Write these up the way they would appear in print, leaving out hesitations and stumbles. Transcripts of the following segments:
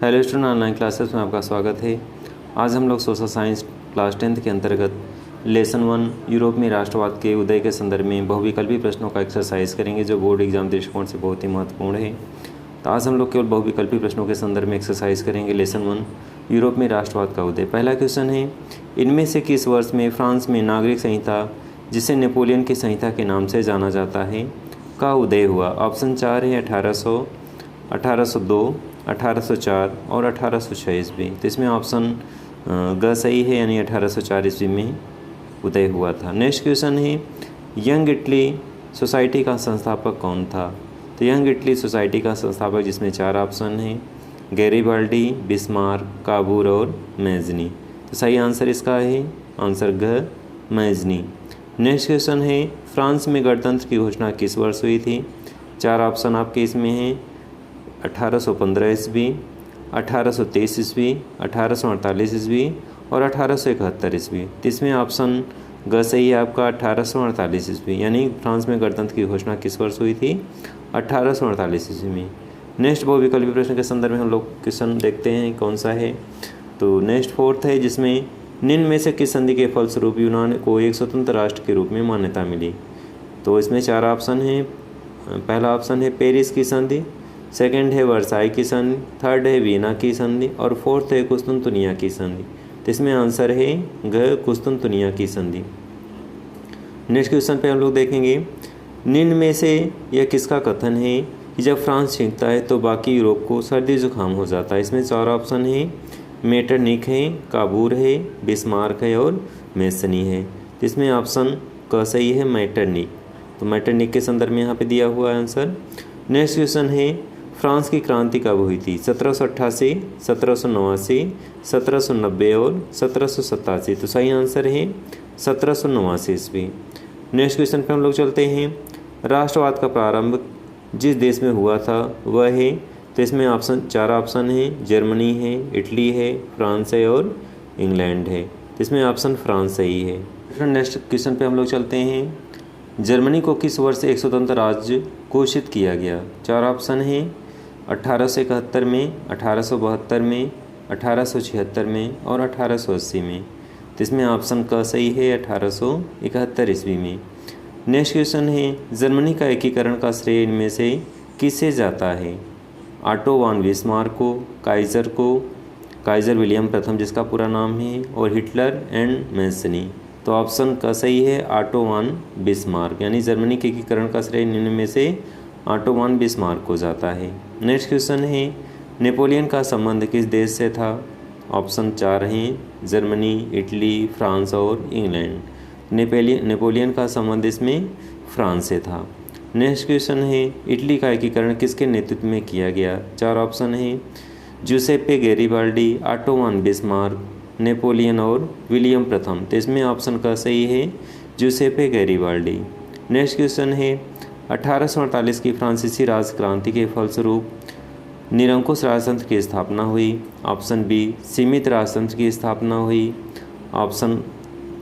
Hello student, online classes में आपका स्वागत है। आज हम लोग सोशल साइंस क्लास 10th के अंतर्गत लेसन 1 यूरोप में राष्ट्रवाद के उदय के संदर्भ में बहुविकल्पी प्रश्नों का एक्सरसाइज करेंगे, जो बोर्ड एग्जाम दृष्टिकोण से बहुत ही महत्वपूर्ण है। तो आज हम लोग केवल बहुविकल्पी प्रश्नों के संदर्भ में एक्सरसाइज करेंगे। लेसन 1 यूरोप में राष्ट्रवाद का उदय। पहला क्वेश्चन है, इनमें से किस वर्ष में फ्रांस में नागरिक संहिता, जिसे नेपोलियन की संहिता के नाम से जाना जाता है, का उदय हुआ? ऑप्शन 4 है 1800, 1802, 1804 और 1806 ईस्वी। तो इसमें ऑप्शन ग सही है, यानी 1804 ईस्वी में उदय हुआ था। नेक्स्ट क्वेश्चन है, यंग इटली सोसाइटी का संस्थापक कौन था? तो यंग इटली सोसाइटी का संस्थापक, जिसमें 4 ऑप्शन हैं, गैरिबाल्डी, बिस्मार्क, काबूर और मैजनी। तो सही आंसर इसका है आंसर ग, मैजनी। नेक्स्ट क्वेश्चन है, फ्रांस में गणतंत्र की घोषणा किस वर्ष हुई थी? 4 ऑप्शन आपके इसमें हैं, 1815 ईस्वी, 1823 ईस्वी, 1848 ईस्वी और 1871 ईस्वी। तो इसमें ऑप्शन ग सही है आपका 1848 ईस्वी, यानी फ्रांस में गणतंत्र की घोषणा किस वर्ष हुई थी? 1848 ईस्वी में। नेक्स्ट बहुविकल्पी प्रश्न के संदर्भ में हम लोग क्वेश्चन देखते हैं कौन सा है। तो नेक्स्ट 4th है, जिसमें निम्न में से किस संधि के फलस्वरूप यूनान को एक स्वतंत्र राष्ट्र के रूप में मान्यता मिली? तो इसमें 4 ऑप्शन हैं। पहला ऑप्शन है पेरिस की संधि, सेकंड है वर्साई की संधि, थर्ड है वीना की संधि और फोर्थ है कुस्तुनतुनिया की संधि। तो इसमें आंसर है ग, कुस्तुनतुनिया की संधि। नेक्स्ट क्वेश्चन पे हम लोग देखेंगे, निम्न में से यह किसका कथन है कि जब फ्रांस जीतता है तो बाकी यूरोप को सर्दी जुकाम हो जाता है? इसमें 4 ऑप्शन है, मेटरनिक है, काबूर है, बिस्मार्क है और मेसनी है। तो इसमें ऑप्शन क सही है, मेटरनिक। तो मेटरनिक के संदर्भ में यहाँ पे दिया हुआ है आंसर। नेक्स्ट क्वेश्चन है, फ्रांस की क्रांति कब हुई थी? 1788, 1789, 1790 और 1787। तो सही आंसर है 1789 ईस्वी। नेक्स्ट क्वेश्चन पे हम लोग चलते हैं, राष्ट्रवाद का प्रारंभ जिस देश में हुआ था वह है? तो इसमें ऑप्शन 4 ऑप्शन है, जर्मनी है, इटली है, फ्रांस है और इंग्लैंड है। तो इसमें ऑप्शन फ्रांस सही है। नेक्स्ट क्वेश्चन पे हम लोग चलते हैं, जर्मनी को किस वर्ष एक स्वतंत्र राज्य घोषित किया गया? 4 ऑप्शन है, 1871 में, 1872 में, 1876 में और 1880 में। तो इसमें ऑप्शन क सही है, 1871 ईस्वी में। नेक्स्ट क्वेश्चन है, जर्मनी का एकीकरण का श्रेय इनमें से किसे जाता है? ऑटो वॉन बिस्मार्क को, काइजर को, काइजर विलियम प्रथम जिसका पूरा नाम है, और हिटलर एंड मैसनी। तो ऑप्शन का सही है ऑटो वॉन बिस्मार्क, यानी जर्मनी के एकीकरण का श्रेय निम्न में से ऑटो वॉन बिस्मार्क को जाता है। नेक्स्ट क्वेश्चन है, नेपोलियन का संबंध किस देश से था? ऑप्शन 4 हैं, जर्मनी, इटली, फ्रांस और इंग्लैंड। नेपोलियन का संबंध इसमें फ्रांस से था। नेक्स्ट क्वेश्चन है, इटली का एकीकरण किसके नेतृत्व में किया गया? 4 ऑप्शन है, Giuseppe Garibaldi, Otto von Bismarck, Napoleon और विलियम प्रथम। तो इसमें ऑप्शन का सही है जूसेप्पे गैरिबाल्डी। नेक्स्ट क्वेश्चन है, 1848 की फ्रांसीसी राज क्रांति के फलस्वरूप निरंकुश राजतंत्र की स्थापना हुई? ऑप्शन बी, सीमित राजतंत्र की स्थापना हुई। ऑप्शन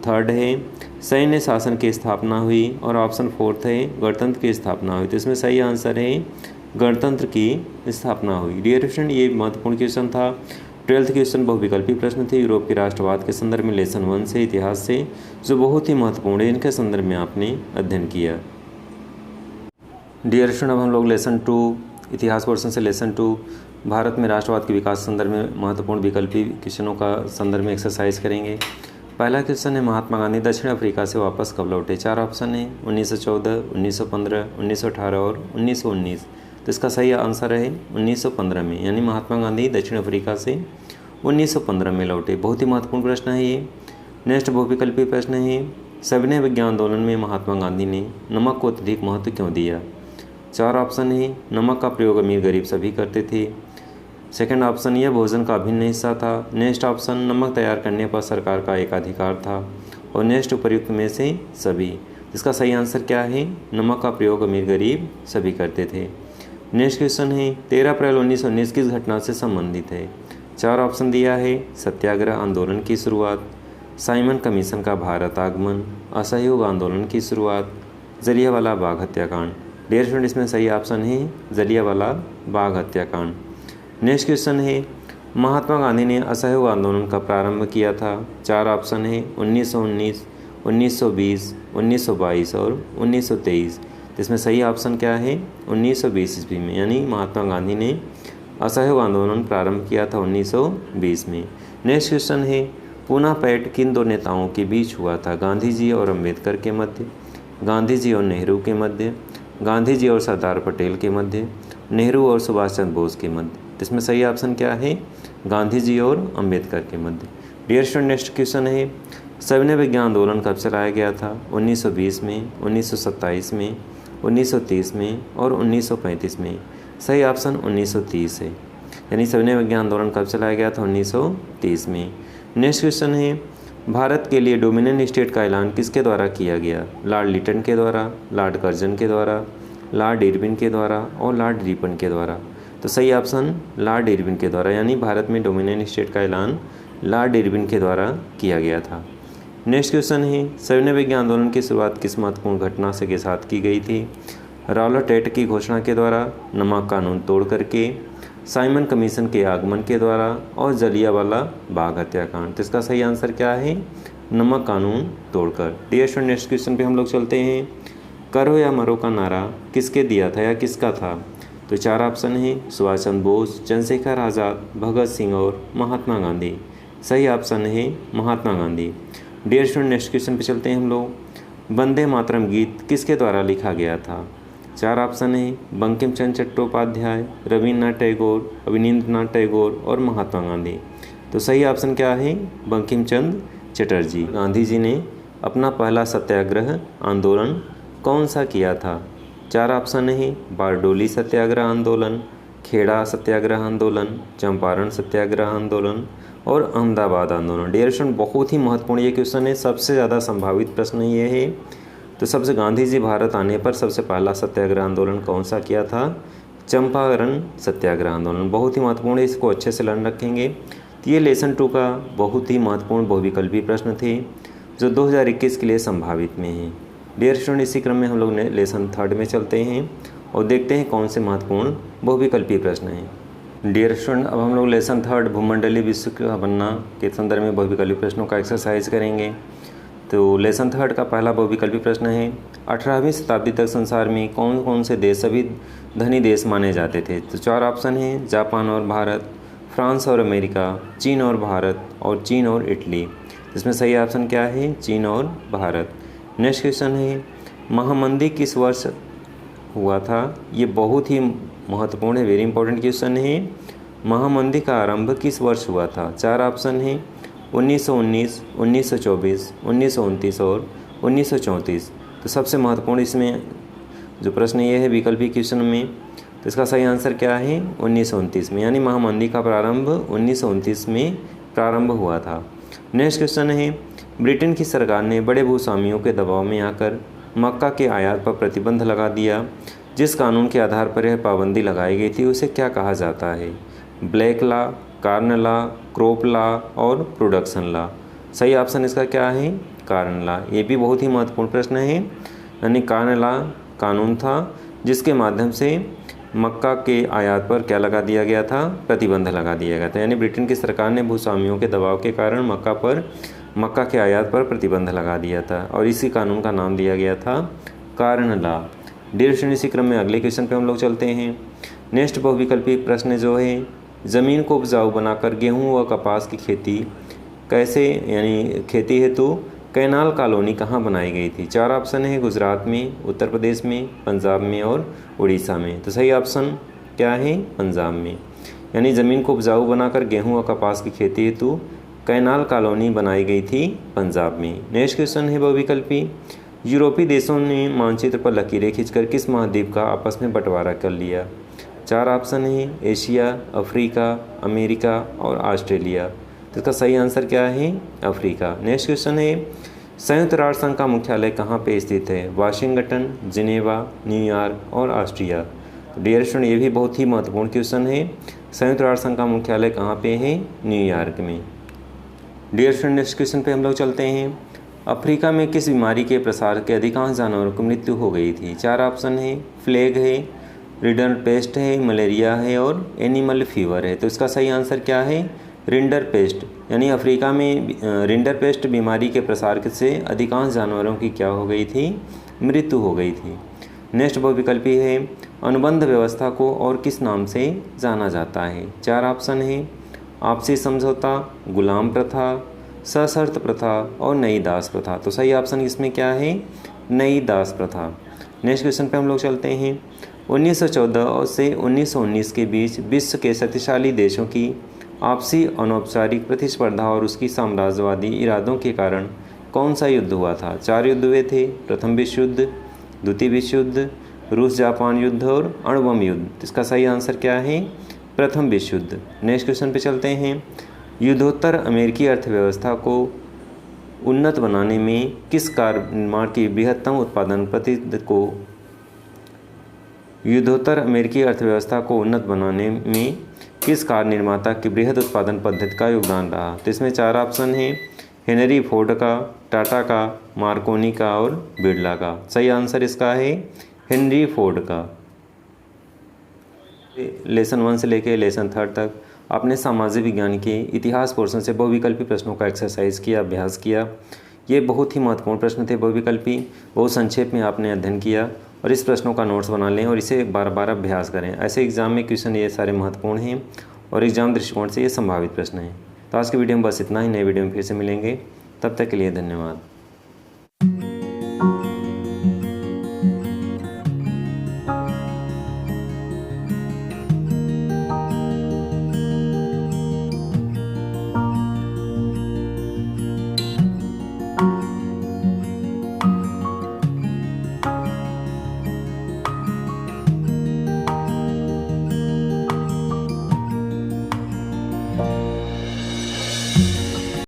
3 है, सैन्य शासन की स्थापना हुई और ऑप्शन 4 है, गणतंत्र की स्थापना हुई। तो इसमें सही आंसर है गणतंत्र की स्थापना हुई। डियर स्टूडेंट, ये महत्वपूर्ण क्वेश्चन था। 12th क्वेश्चन बहुविकल्पी प्रश्न थे यूरोप के राष्ट्रवाद के संदर्भ में, लेसन 1 से, इतिहास से, जो बहुत ही महत्वपूर्ण है। इनके संदर्भ में आपने अध्ययन किया। डियर स्टूडेंट, अब हम लोग लेसन 2 इतिहास पोर्शन से लेसन 2 भारत में राष्ट्रवाद के विकास संदर्भ में महत्वपूर्ण विकल्पी क्वेश्चनों का संदर्भ में एक्सरसाइज करेंगे। पहला क्वेश्चन है, महात्मा गांधी दक्षिण अफ्रीका से वापस कब लौटे? 4 ऑप्शन है, 1914, 1915, 1918 और 1919। तो इसका सही आंसर है 1915 में, यानी महात्मा गांधी दक्षिण अफ्रीका से 1915 में लौटे। बहुत ही महत्वपूर्ण प्रश्न है ये। नेक्स्ट बहुविकल्पी प्रश्न है, सविनय विज्ञान आंदोलन में महात्मा गांधी ने नमक को अत्यधिक महत्व क्यों दिया? 4 ऑप्शन है, नमक का प्रयोग अमीर गरीब सभी करते थे। सेकंड ऑप्शन, यह भोजन का अभिन्न हिस्सा था। नेक्स्ट ऑप्शन, नमक तैयार करने पर सरकार का एकाधिकार था। और नेक्स्ट उपर्युक्त में से सभी। इसका सही आंसर क्या है? नमक का प्रयोग अमीर गरीब सभी करते थे। नेक्स्ट क्वेश्चन है, 13 अप्रैल 1919 किस घटना से संबंधित है? 4 ऑप्शन दिया है, सत्याग्रह आंदोलन की शुरुआत, साइमन कमीशन का भारत आगमन, असहयोग आंदोलन की शुरुआत, जलियांवाला बाग हत्याकांड। डियर स्टूडेंट, इसमें सही ऑप्शन है जलियांवाला बाग हत्याकांड। नेक्स्ट क्वेश्चन है, महात्मा गांधी ने असहयोग आंदोलन का प्रारंभ किया था। 4 ऑप्शन है 1919, 1920, 1922 और 1923। तो इसमें सही ऑप्शन क्या है? 1920 ईस्वी में, यानी महात्मा गांधी ने असहयोग आंदोलन प्रारंभ किया था 1920 में। नेक्स्ट क्वेश्चन है, पूना पैक्ट किन दो नेताओं के बीच हुआ था? गांधी जी और अम्बेडकर के मध्य, गांधी जी और नेहरू के मध्य, गांधी जी और सरदार पटेल के मध्य, नेहरू और सुभाष चंद्र बोस के मध्य। तो इसमें सही ऑप्शन क्या है? गांधी जी और अम्बेडकर के मध्य। डियर स्टूडेंट, नेक्स्ट क्वेश्चन है, सविनय विज्ञान आंदोलन कब चलाया गया था? 1920 में, 1927 में, 1930 में और 1935 में। सही ऑप्शन 1930 है, यानी सविनय विज्ञान आंदोलन कब चलाया गया था? 1930 में। नेक्स्ट क्वेश्चन है, भारत के लिए डोमिनियन स्टेट का ऐलान किसके द्वारा किया गया? लॉर्ड लिटन के द्वारा, लॉर्ड कर्जन के द्वारा, लॉर्ड इरविन के द्वारा और लॉर्ड रिपन के द्वारा। तो सही ऑप्शन लॉर्ड इरविन के द्वारा, यानी भारत में डोमिनियन स्टेट का ऐलान लॉर्ड इरविन के द्वारा किया गया था। नेक्स्ट क्वेश्चन है, सविनय विज्ञान आंदोलन की शुरुआत किस महत्वपूर्ण घटना से के साथ की गई थी? रॉलेट एक्ट की घोषणा के द्वारा, नमक कानून तोड़ करके, साइमन कमीशन के आगमन के द्वारा और जलियांवाला बाग हत्याकांड। तो इसका सही आंसर क्या है? नमक कानून तोड़कर। डियर स्टूडेंट, नेक्स्ट क्वेश्चन पे हम लोग चलते हैं। करो या मरो का नारा किसके दिया था या किसका था? तो 4 ऑप्शन है सुभाष चंद्र बोस, चंद्रशेखर आज़ाद, भगत सिंह और महात्मा गांधी। सही ऑप्शन है Mahatma Gandhi. Dear student, next question पे चलते हैं हम लोग। वंदे मातरम गीत किसके द्वारा लिखा गया था? 4 ऑप्शन है बंकिम चंद्र चट्टोपाध्याय, रविन्द्रनाथ टैगोर, अवनींद्रनाथ टैगोर और महात्मा गांधी। तो सही ऑप्शन क्या है? बंकिम चंद्र चटर्जी। गांधी जी ने अपना पहला सत्याग्रह आंदोलन कौन सा किया था? 4 ऑप्शन है बारडोली सत्याग्रह आंदोलन, खेड़ा सत्याग्रह आंदोलन, चंपारण सत्याग्रह आंदोलन और अहमदाबाद आंदोलन। डियर स्टूडेंट, बहुत ही महत्वपूर्ण ये क्वेश्चन है, सबसे ज़्यादा संभावित प्रश्न ये है। तो सबसे गांधी जी भारत आने पर सबसे पहला सत्याग्रह आंदोलन कौन सा किया था? चंपारण सत्याग्रह आंदोलन। बहुत ही महत्वपूर्ण है, इसको अच्छे से लर्न रखेंगे। तो ये लेसन 2 का बहुत ही महत्वपूर्ण बहुविकल्पी प्रश्न थे जो 2021 के लिए संभावित में है। डियर स्टूडेंट, इसी क्रम में हम लोग लेसन 3 में चलते हैं और देखते हैं कौन से महत्वपूर्ण बहुविकल्पी प्रश्न हैं। डियर स्टूडेंट, अब हम लोग लेसन 3 भूमंडलीय विश्व का बनना के संदर्भ में बहुविकल्पी प्रश्नों का एक्सरसाइज करेंगे। तो लेसन 3 का पहला बहुविकल्पी प्रश्न है, 18वीं शताब्दी तक संसार में कौन कौन से देश सभी धनी देश माने जाते थे? तो 4 ऑप्शन है जापान और भारत, फ्रांस और अमेरिका, चीन और भारत और चीन और इटली। इसमें सही ऑप्शन क्या है? चीन और भारत। नेक्स्ट क्वेश्चन है, महामंदी किस वर्ष हुआ था? ये बहुत ही महत्वपूर्ण है, वेरी इंपॉर्टेंट क्वेश्चन है। महामंदी का आरंभ किस वर्ष हुआ था? 4 ऑप्शन है 1919, 1924, 1929 और 1934। तो सबसे महत्वपूर्ण इसमें जो प्रश्न ये है विकल्पी क्वेश्चन में, तो इसका सही आंसर क्या है? 1929 में, यानी महामंदी का प्रारंभ 1929 में प्रारंभ हुआ था। नेक्स्ट क्वेश्चन है, ब्रिटेन की सरकार ने बड़े भूस्वामियों के दबाव में आकर मक्का के आयात पर प्रतिबंध लगा दिया। जिस कानून के आधार पर यह पाबंदी लगाई गई थी उसे क्या कहा जाता है? Black law, corn law, crop law और प्रोडक्शन लॉ। सही ऑप्शन इसका क्या है? Corn law. ये भी बहुत ही महत्वपूर्ण प्रश्न है, यानी कार्न लॉ कानून था जिसके माध्यम से मक्का के आयात पर क्या लगा दिया गया था? प्रतिबंध लगा दिया गया था। यानी ब्रिटेन की सरकार ने भूस्वामियों के दबाव के कारण मक्का के आयात पर प्रतिबंध लगा दिया था और इसी कानून का नाम दिया गया था कार्न लॉ। डियर स्टूडेंट, इसी क्रम में अगले क्वेश्चन पे हम लोग चलते हैं। नेक्स्ट बहुविकल्पी प्रश्न जो है, ज़मीन को उपजाऊ बनाकर गेहूं व कपास की खेती कैसे, यानी खेती हेतु कैनाल कॉलोनी कहाँ बनाई गई थी? 4 ऑप्शन है गुजरात में, उत्तर प्रदेश में, पंजाब में और उड़ीसा में। तो सही ऑप्शन क्या है? पंजाब में, यानी ज़मीन को उपजाऊ बनाकर गेहूं व कपास की खेती हेतु कैनाल कॉलोनी बनाई गई थी पंजाब में। नेक्स्ट क्वेश्चन है बहुविकल्पी, यूरोपीय देशों ने मानचित्र पर लकीरें खींचकर किस महाद्वीप का आपस में बंटवारा कर लिया? 4 ऑप्शन है एशिया, अफ्रीका, अमेरिका और ऑस्ट्रेलिया। तो इसका सही आंसर क्या है? अफ्रीका। नेक्स्ट क्वेश्चन है, संयुक्त राष्ट्र संघ का मुख्यालय कहाँ पे स्थित है? वाशिंगटन, जिनेवा, न्यूयॉर्क और ऑस्ट्रिया। तो डियर स्टूडेंट, ये भी बहुत ही महत्वपूर्ण क्वेश्चन है। संयुक्त राष्ट्र संघ का मुख्यालय कहाँ पे है? न्यूयॉर्क में। डियर स्टूडेंट, नेक्स्ट क्वेश्चन पे हम लोग चलते हैं। अफ्रीका में किस बीमारी के प्रसार के अधिकांश जानवरों की मृत्यु हो गई थी? 4 ऑप्शन है प्लेग है, रिडर पेस्ट है, मलेरिया है और एनिमल फीवर है। तो इसका सही आंसर क्या है? Rinder paste. यानी अफ्रीका में रिंडर पेस्ट बीमारी के प्रसार से अधिकांश जानवरों की क्या हो गई थी? मृत्यु हो गई थी। नेक्स्ट बहुविकल्पी है, अनुबंध व्यवस्था को और किस नाम से जाना जाता है? 4 ऑप्शन है, आपसी समझौता, गुलाम प्रथा, सशर्त प्रथा और नई दास प्रथा। तो सही ऑप्शन इसमें क्या है? नई दास प्रथा। नेक्स्ट क्वेश्चन पे हम लोग चलते हैं। 1914 से 1919 के बीच विश्व के शक्तिशाली देशों की आपसी अनौपचारिक प्रतिस्पर्धा और उसकी साम्राज्यवादी इरादों के कारण कौन सा युद्ध हुआ था? 4 युद्ध हुए थे। प्रथम विश्व युद्ध, द्वितीय विश्व युद्ध, रूस जापान युद्ध और अणुबम युद्ध। इसका सही आंसर क्या है? प्रथम विश्व युद्ध। नेक्स्ट क्वेश्चन पे चलते हैं। युद्धोत्तर अमेरिकी अर्थव्यवस्था को उन्नत बनाने में किस कार निर्माण की बृहत्तम उत्पादन प्रतिशत को युद्धोत्तर अमेरिकी अर्थव्यवस्था को उन्नत बनाने में किस कार निर्माता की बृहद उत्पादन पद्धति का योगदान रहा? तो इसमें 4 ऑप्शन हैं, हेनरी फोर्ड का, टाटा का, मार्कोनी का और बिरला का। सही आंसर इसका है हेनरी फोर्ड का। लेसन 1 से लेकर लेसन 3 तक आपने सामाजिक विज्ञान के इतिहास पोर्शन से बहुविकल्पी प्रश्नों का एक्सरसाइज किया, अभ्यास किया। ये बहुत ही महत्वपूर्ण प्रश्न थे बहुविकल्पी। बहुत संक्षेप में आपने अध्ययन किया और इस प्रश्नों का नोट्स बना लें और इसे बार बार अभ्यास करें। ऐसे एग्जाम में क्वेश्चन ये सारे महत्वपूर्ण हैं और एग्जाम दृष्टिकोण से ये संभावित प्रश्न हैं। तो आज की वीडियो में बस इतना ही। नए वीडियो में फिर से मिलेंगे। तब तक के लिए धन्यवाद।